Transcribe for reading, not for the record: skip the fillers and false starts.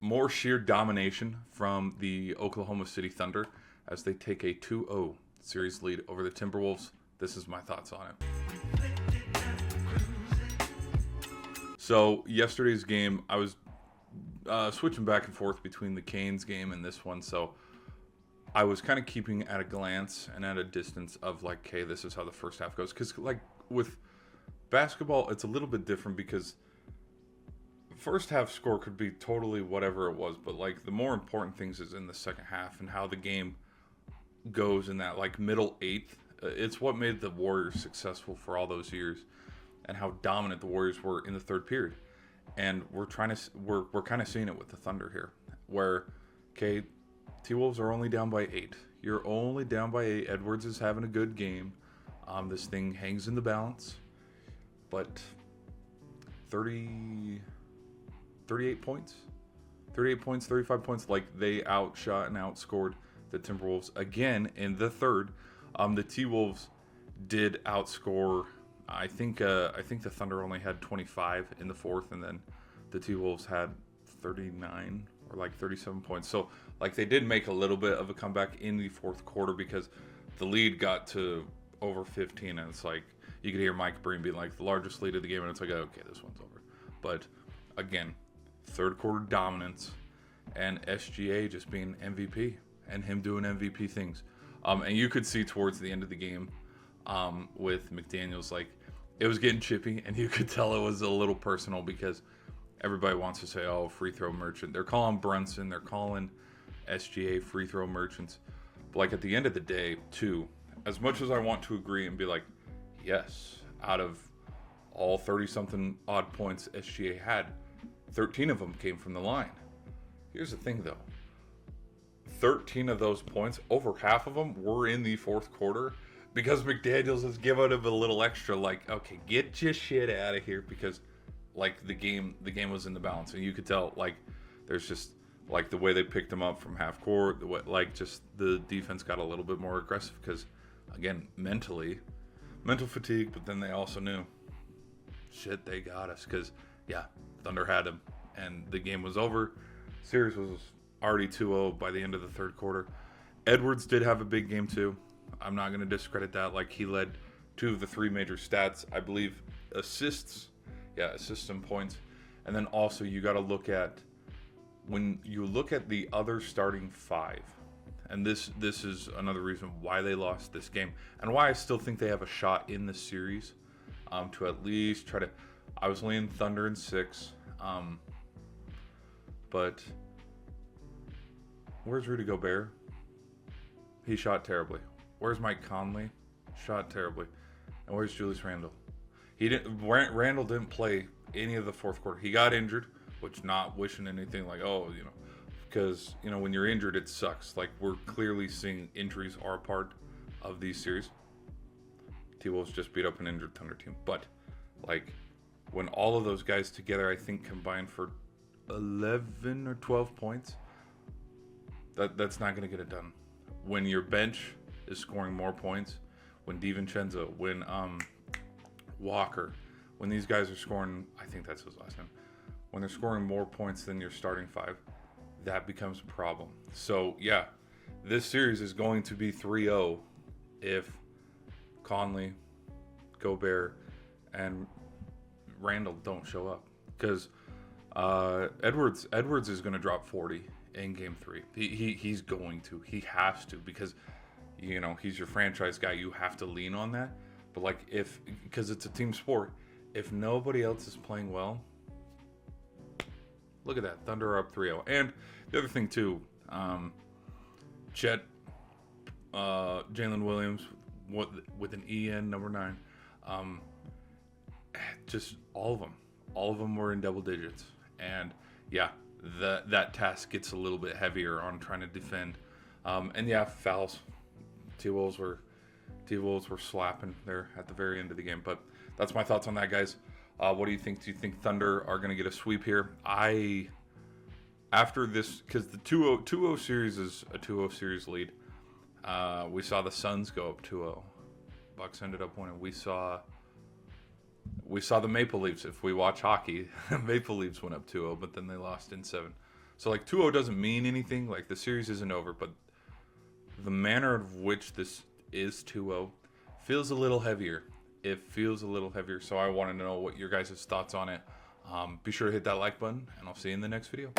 more sheer domination from the Oklahoma City Thunder as they take a 2-0 series lead over the Timberwolves. This is my thoughts on it. So yesterday's game, I was switching back and forth between the Canes game and this one. So I was kind of keeping at a glance and at a distance of like, okay, this is how the first half goes. Because like with basketball, it's a little bit different because first half score could be totally whatever it was, but like the more important things is in the second half and how the game goes in that like middle eighth. It's what made the Warriors successful for all those years, and how dominant the Warriors were in the third period. And we're kind of seeing it with the Thunder here, where okay, T-Wolves are only down by 8. You're only down by 8. Edwards is having a good game. This thing hangs in the balance, but 38 points, 35 points. Like they outshot and outscored the Timberwolves again in the third. The T-Wolves did outscore. I think the Thunder only had 25 in the fourth, and then the T-Wolves had 39 or like 37 points. So like they did make a little bit of a comeback in the fourth quarter because the lead got to over 15, and it's like you could hear Mike Breen being like the largest lead of the game, and it's like, okay, this one's over. But again, third quarter dominance, and SGA just being MVP and him doing MVP things. And you could see towards the end of the game with McDaniels, like it was getting chippy, and you could tell it was a little personal because everybody wants to say, oh, free throw merchant. They're calling Brunson, they're calling SGA free throw merchants. But like at the end of the day, too, as much as I want to agree and be like, yes, out of all 30-something odd points SGA had, 13 of them came from the line. Here's the thing, though. 13 of those points, over half of them were in the fourth quarter because McDaniels has given him a little extra, like, okay, get your shit out of here, because like the game was in the balance, and you could tell like there's just like the way they picked him up from half court, the way, like just the defense got a little bit more aggressive because again, mental fatigue, but then they also knew shit, they got us because yeah, Thunder had him, and the game was over. Series was already 2-0 by the end of the third quarter. Edwards did have a big game too. I'm not going to discredit that. Like he led 2 of the 3 major stats, I believe, assists and points. And then also you got to look at, when you look at the other starting 5, and this is another reason why they lost this game and why I still think they have a shot in the series to at least try to. I was leaning Thunder in 6, but where's Rudy Gobert? He shot terribly. Where's Mike Conley? Shot terribly. And where's Julius Randle? Randle didn't play any of the fourth quarter. He got injured, which, not wishing anything like, oh, because when you're injured, it sucks. Like we're clearly seeing injuries are a part of these series. T-Wolves just beat up an injured Thunder team, but like when all of those guys together, I think combined for 11 or 12 points, that's not going to get it done. When your bench is scoring more points, when DiVincenzo, when Walker, when these guys are scoring, I think that's his last name, when they're scoring more points than your starting 5, that becomes a problem. So yeah, this series is going to be 3-0 if Conley, Gobert, and Randall don't show up, because Edwards is going to drop 40 in game 3. He's going to. He has to, because he's your franchise guy. You have to lean on that. But like because it's a team sport, if nobody else is playing well, look at that. Thunder are up 3-0. And the other thing too, Chet, Jalen Williams with an EN number 9, just all of them were in double digits. And yeah, that task gets a little bit heavier on trying to defend. And yeah, fouls. T-Wolves were slapping there at the very end of the game. But that's my thoughts on that, guys. What do you think? Do you think Thunder are going to get a sweep here? After this, because the 2-0 series is a 2-0 series lead. We saw the Suns go up 2-0. Bucks ended up winning. We saw the Maple Leafs. If we watch hockey, Maple Leafs went up 2-0, but then they lost in 7. So like 2-0 doesn't mean anything. Like the series isn't over, but the manner of which this is 2-0 feels a little heavier. It feels a little heavier. So I want to know what your guys' thoughts on it. Be sure to hit that like button, and I'll see you in the next video.